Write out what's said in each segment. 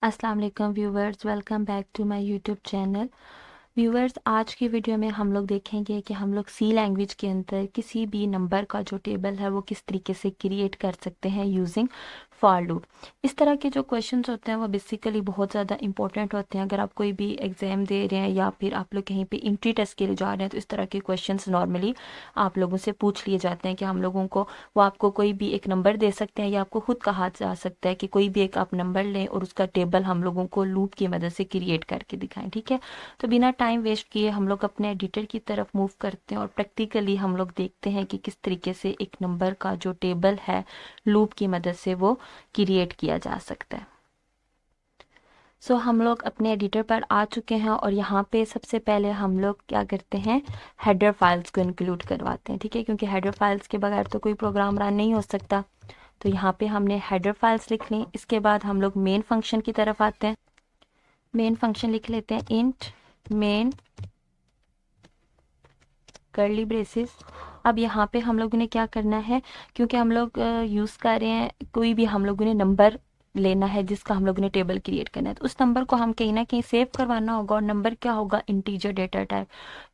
अस्सलाम वालेकुम viewers, welcome back to my YouTube channel. Viewers, आज की वीडियो में हम लोग देखेंगे कि हम लोग सी लैंग्वेज के अंदर किसी भी नंबर का जो टेबल है वो किस तरीके से क्रिएट कर सकते हैं यूजिंग फॉर लूप। इस तरह के जो क्वेश्चंस होते हैं वो बेसिकली बहुत ज़्यादा इंपॉर्टेंट होते हैं। अगर आप कोई भी एग्ज़ाम दे रहे हैं या फिर आप लोग कहीं पे एंट्री टेस्ट के लिए जा रहे हैं तो इस तरह के क्वेश्चंस नॉर्मली आप लोगों से पूछ लिए जाते हैं कि हम लोगों को वो आपको कोई भी एक नंबर दे सकते हैं या आपको खुद कहा जा सकता है कि कोई भी एक आप नंबर लें और उसका टेबल हम लोगों को लूप की मदद से क्रिएट करके दिखाएं। ठीक है, तो बिना टाइम वेस्ट किए हम लोग अपने एडिटर की तरफ मूव करते हैं और प्रैक्टिकली हम लोग देखते हैं कि किस तरीके से एक नंबर का जो टेबल है लूप की मदद से वो क्रिएट किया जा सकता है। हम लोग अपने एडिटर पर आ चुके हैं और यहाँ पे सबसे पहले हम लोग क्या करते हैं, हेडर फाइल्स को इंक्लूड करवाते हैं। ठीक है, क्योंकि हेडर फाइल्स के बगैर तो कोई प्रोग्राम रन नहीं हो सकता। तो यहाँ पे हमने हेडर फाइल्स लिख ली। इसके बाद हम लोग मेन फंक्शन की तरफ आते हैं। मेन फंक्शन लिख लेते हैं इंट मेन कर्ली ब्रेसेस। अब यहाँ पे हम लोगों ने क्या करना है, क्योंकि हम लोग यूज़ कर रहे हैं कोई भी हम लोगों ने नंबर लेना है जिसका हम लोगों ने टेबल क्रिएट करना है, तो उस नंबर को हम कहीं ना कहीं सेव करवाना होगा और नंबर क्या होगा, इंटीजर डेटा टाइप।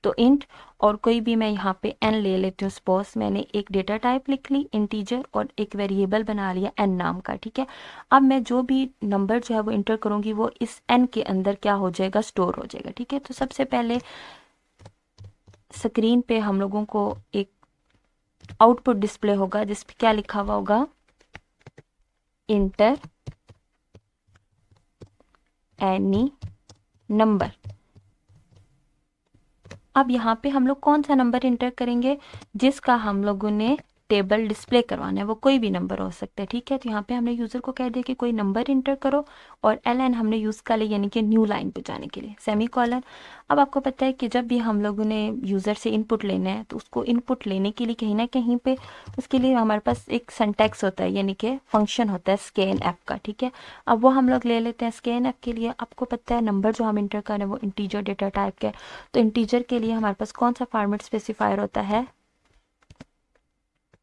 तो इंट और कोई भी मैं यहाँ पे एन ले लेती हूँ। सपोज मैंने एक डेटा टाइप लिख ली इंटीजर और एक वेरिएबल बना लिया एन नाम का। ठीक है, अब मैं जो भी नंबर जो है वो इंटर करूँगी वो इस एन के अंदर क्या हो जाएगा, स्टोर हो जाएगा। ठीक है, तो सबसे पहले स्क्रीन पे हम लोगों को एक आउटपुट डिस्प्ले होगा जिस पे क्या लिखा हुआ होगा, इंटर एनी नंबर। अब यहाँ पे हम लोग कौन सा नंबर इंटर करेंगे, जिसका हम लोगों ने टेबल डिस्प्ले करवाना है, वो कोई भी नंबर हो सकता है। ठीक है, तो यहाँ पे हमने यूज़र को कह दिया कि कोई नंबर इंटर करो और एल एन हमने यूज़ कर लिया, यानी कि न्यू लाइन पे जाने के लिए सेमी कॉलन। अब आपको पता है कि जब भी हम लोगों ने यूज़र से इनपुट लेना है तो उसको इनपुट लेने के लिए कहीं ना कहीं पे उसके लिए हमारे पास एक सिंटैक्स होता है, यानी कि फंक्शन होता है स्कैन एफ का। ठीक है, अब वो हम लोग ले लेते हैं स्कैन एफ के लिए। आपको पता है नंबर जो हम इंटर कर रहे हैं वो इंटीजर डेटा टाइप का है, तो इंटीजर के लिए हमारे पास कौन सा फॉर्मेट स्पेसिफायर होता है,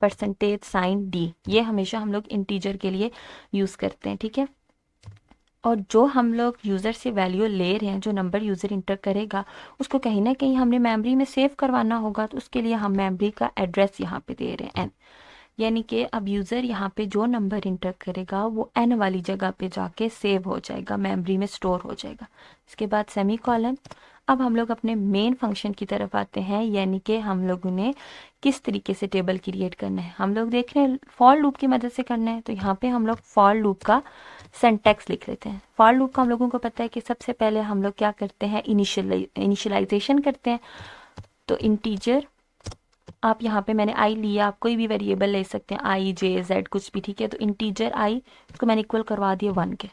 परसेंटेज साइन डी। ये हमेशा हम लोग इंटीजर के लिए यूज़ करते हैं। ठीक है, और जो हम लोग यूज़र से वैल्यू ले रहे हैं, जो नंबर यूज़र इंटर करेगा उसको कहीं ना कहीं हमने मेमोरी में सेव करवाना होगा, तो उसके लिए हम मेमोरी का एड्रेस यहाँ पे दे रहे हैं एन, यानी कि अब यूज़र यहाँ पे जो नंबर इंटर करेगा वो एन वाली जगह पे जाके सेव हो जाएगा, मेमोरी में स्टोर हो जाएगा। इसके बाद सेमी कॉलन। अब हम लोग अपने मेन फंक्शन की तरफ आते हैं, यानी कि हम लोगों ने किस तरीके से टेबल क्रिएट करना है। हम लोग देख रहे हैं फॉर लूप की मदद से करना है, तो यहाँ पे हम लोग फॉर लूप का सिंटैक्स लिख लेते हैं। फॉर लूप का हम लोगों को पता है कि सबसे पहले हम लोग क्या करते हैं, इनिशियलाइजेशन करते हैं। तो इंटीजर, आप यहाँ पे मैंने आई लिया, आप कोई भी वेरिएबल ले सकते हैं, आई जे जेड कुछ भी। ठीक है, तो इंटीजर आई इसको मैंने इक्वल करवा दिया वन के।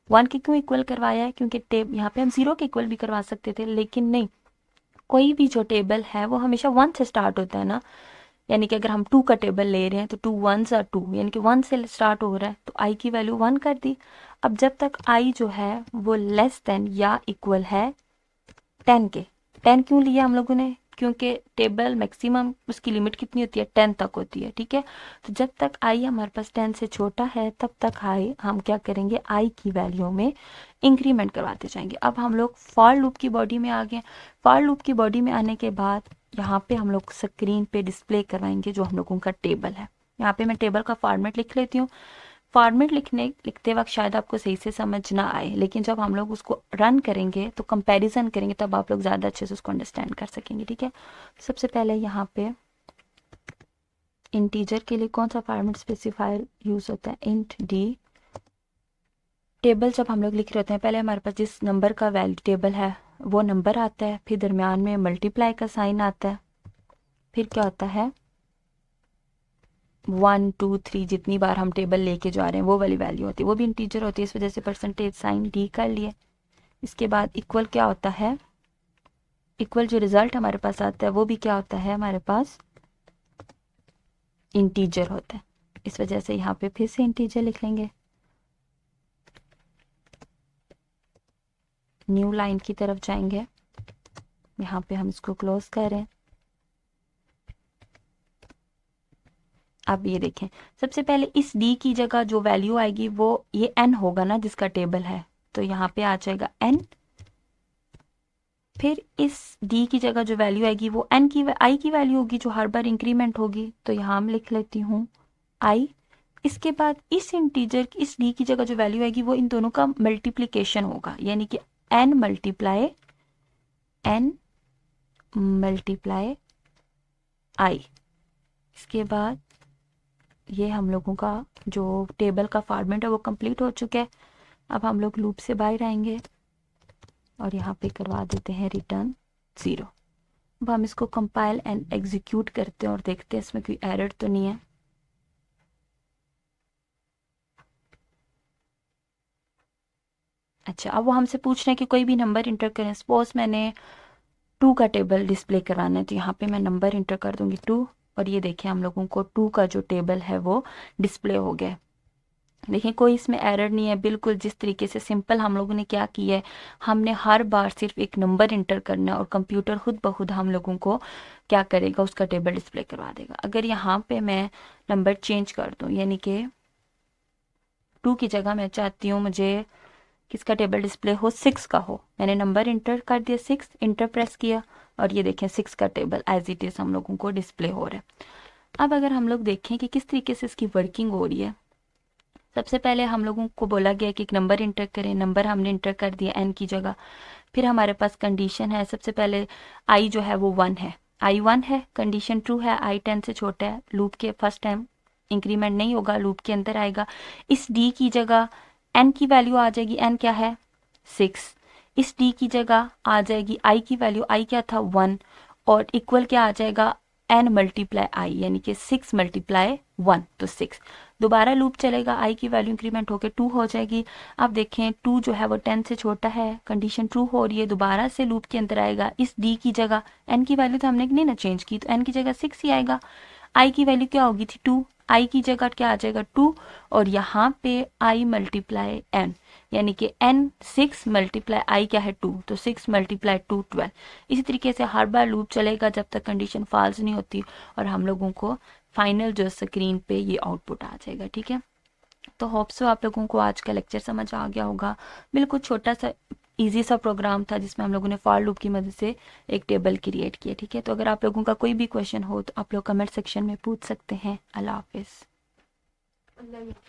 वन के क्यों इक्वल करवाया है, क्योंकि टेब यहाँ पे हम जीरो के इक्वल भी करवा सकते थे, लेकिन नहीं, कोई भी जो टेबल है वो हमेशा वन से स्टार्ट होता है ना। यानी कि अगर हम टू का टेबल ले रहे हैं तो टू वंस आर टू, यानी कि वन से स्टार्ट हो रहा है, तो आई की वैल्यू वन कर दी। अब जब तक आई जो है वो लेस देन या इक्वल है टेन के। टेन क्यों लिया हम लोगों ने, क्योंकि टेबल मैक्सिमम उसकी लिमिट कितनी होती है, टेन तक होती है। ठीक है, तो जब तक आई हमारे पास टेन से छोटा है तब तक आई हम क्या करेंगे, आई की वैल्यू में इंक्रीमेंट करवाते जाएंगे। अब हम लोग फॉर लूप की बॉडी में आ गए। फॉर लूप की बॉडी में आने के बाद यहाँ पे हम लोग स्क्रीन पे डिस्प्ले करवाएंगे जो हम लोगों का टेबल है। यहाँ पे मैं टेबल का फॉर्मेट लिख लेती हूँ। फॉर्मेट लिखते वक्त शायद आपको सही से समझ ना आए, लेकिन जब हम लोग उसको रन करेंगे तो कंपैरिजन करेंगे तब आप लोग ज़्यादा अच्छे से उसको अंडरस्टैंड कर सकेंगे। ठीक है, सबसे पहले यहाँ पे इंटीजर के लिए कौन सा फॉर्मेट स्पेसिफायर यूज़ होता है, इंट डी। टेबल जब हम लोग लिख रहे होते हैं पहले हमारे पास जिस नंबर का वैल्यू टेबल है वो नंबर आता है, फिर दरमियान में मल्टीप्लाई का साइन आता है, फिर क्या होता है, वन टू थ्री, जितनी बार हम टेबल लेके जा रहे हैं वो वाली वैल्यू होती है, वो भी इंटीजर होती है, इस वजह से परसेंटेज साइन डी कर लिए। इसके बाद इक्वल क्या होता है, इक्वल जो रिजल्ट हमारे पास आता है वो भी क्या होता है, हमारे पास इंटीजर होता है, इस वजह से यहाँ पे फिर से इंटीजर लिख लेंगे। न्यू लाइन की तरफ जाएंगे, यहाँ पे हम इसको क्लोज करें। अब ये देखें, सबसे पहले इस डी की जगह जो वैल्यू आएगी वो ये एन होगा ना जिसका टेबल है, तो यहाँ पे आ जाएगा n, फिर इस d की जगह जो वैल्यू आएगी वो n की i की वैल्यू होगी जो हर बार इंक्रीमेंट होगी, तो यहाँ हम लिख लेती हूँ i। इसके बाद इस इंटीजर इस d की जगह जो वैल्यू आएगी वो इन दोनों का मल्टीप्लिकेशन होगा, यानी कि n मल्टीप्लाई i। इसके बाद ये हम लोगों का जो टेबल का फॉर्मेट है वो कंप्लीट हो चुका है। अब हम लोग लूप से बाहर आएंगे और यहाँ पे करवा देते हैं रिटर्न 0। अब हम इसको कंपाइल एंड एग्जीक्यूट करते हैं और देखते हैं इसमें कोई एरर तो नहीं है। अच्छा, अब वो हमसे पूछ रहे हैं कि कोई भी नंबर इंटर करें। सपोज मैंने 2 का टेबल डिस्प्ले कराना है, तो यहाँ पे मैं नंबर इंटर कर दूंगी 2, और ये देखिए हम लोगों को 2 का जो टेबल है वो डिस्प्ले हो गया। देखिए कोई इसमें एरर नहीं है, बिल्कुल जिस तरीके से सिंपल हम लोगों ने क्या किया है, हमने हर बार सिर्फ एक नंबर इंटर करना है और कंप्यूटर खुद ब खुद हम लोगों को क्या करेगा, उसका टेबल डिस्प्ले करवा देगा। अगर यहाँ पे मैं नंबर चेंज कर दूँ, यानी कि 2 की जगह मैं चाहती हूँ मुझे किसका टेबल डिस्प्ले हो, 6 का हो, मैंने नंबर इंटर कर दिया 6, इंटर प्रेस किया और ये देखें 6 का टेबल एज इट इज़ हम लोगों को डिस्प्ले हो रहा है। अब अगर हम लोग देखें कि किस तरीके से इसकी वर्किंग हो रही है, सबसे पहले हम लोगों को बोला गया कि एक नंबर इंटर करें, नंबर हमने इंटर कर दिया n की जगह। फिर हमारे पास कंडीशन है, सबसे पहले i जो है वो 1 है, i 1 है, कंडीशन ट्रू है, i 10 से छोटा है, लूप के फर्स्ट टाइम इंक्रीमेंट नहीं होगा, लूप के अंदर आएगा। इस d की जगह n की वैल्यू आ जाएगी, n क्या है 6, इस d की जगह आ जाएगी i की वैल्यू, i क्या था 1, और इक्वल क्या आ जाएगा n मल्टीप्लाई i, यानी कि 6 मल्टीप्लाई 1 तो 6। दोबारा लूप चलेगा, i की वैल्यू इंक्रीमेंट होकर 2 हो जाएगी। अब देखें 2 जो है वो 10 से छोटा है, कंडीशन ट्रू हो रही है, दोबारा से लूप के अंदर आएगा। इस d की जगह n की वैल्यू तो हमने नहीं ना चेंज की, तो n की जगह 6 ही आएगा। i की वैल्यू क्या होगी थी 2, i की जगह क्या आ जाएगा 2, और यहाँ पे i मल्टीप्लाई n, यानी कि n 6 मल्टीप्लाई i क्या है 2, तो 6 मल्टीप्लाई 2 12। इसी तरीके से हर बार लूप चलेगा जब तक कंडीशन फॉल्स नहीं होती और हम लोगों को फाइनल जो स्क्रीन पे ये आउटपुट आ जाएगा। ठीक है, तो होप सो आप लोगों को आज का लेक्चर समझ आ गया होगा। बिल्कुल छोटा सा इजी सा प्रोग्राम था जिसमें हम लोगों ने फॉर लूप की मदद से एक टेबल क्रिएट किया। ठीक है, तो अगर आप लोगों का कोई भी क्वेश्चन हो तो आप लोग कमेंट सेक्शन में पूछ सकते हैं। अल्लाह हाफिज़।